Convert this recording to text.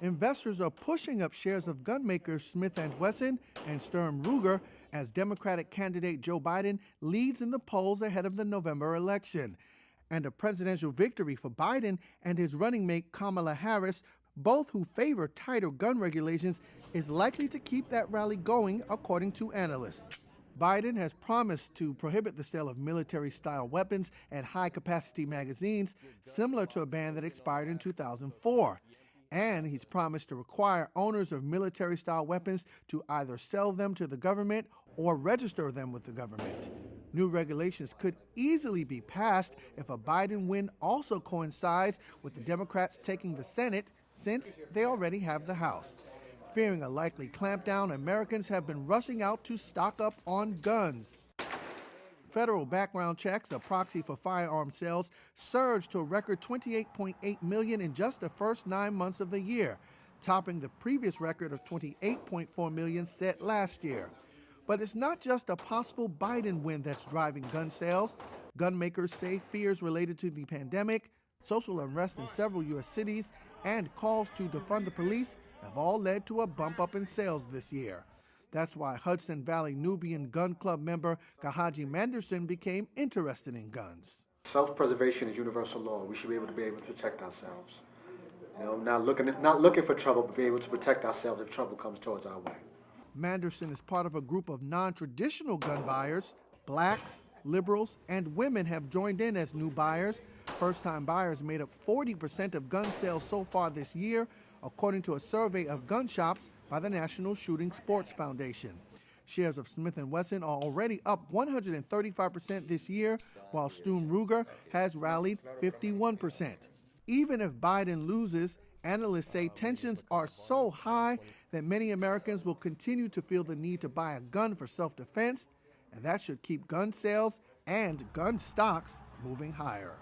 investors are pushing up shares of gun makers Smith & Wesson and Sturm Ruger as Democratic candidate Joe Biden leads in the polls ahead of the November election. And a presidential victory for Biden and his running mate Kamala Harris, both who favor tighter gun regulations, is likely to keep that rally going, according to analysts. Biden has promised to prohibit the sale of military-style weapons and high-capacity magazines, similar to a ban that expired in 2004. And he's promised to require owners of military-style weapons to either sell them to the government or register them with the government. New regulations could easily be passed if a Biden win also coincides with the Democrats taking the Senate, since they already have the House. Fearing a likely clampdown, Americans have been rushing out to stock up on guns. Federal background checks, a proxy for firearm sales, surged to a record 28.8 million in just the first 9 months of the year, topping the previous record of 28.4 million set last year. But it's not just a possible Biden win that's driving gun sales. Gun makers say fears related to the pandemic, social unrest in several U.S. cities, and calls to defund the police have all led to a bump up in sales this year. That's why Hudson Valley Nubian Gun Club member Kahaji Manderson became interested in guns. Self-preservation is universal law. We should be able to protect ourselves. Not looking for trouble, but be able to protect ourselves if trouble comes towards our way. Manderson is part of a group of non-traditional gun buyers. Blacks, liberals, and women have joined in as new buyers. First-time buyers made up 40% of gun sales so far this year, according to a survey of gun shops by the National Shooting Sports Foundation. Shares of Smith & Wesson are already up 135% this year, while Sturm Ruger has rallied 51%. Even if Biden loses, analysts say tensions are so high that many Americans will continue to feel the need to buy a gun for self-defense, and that should keep gun sales and gun stocks moving higher.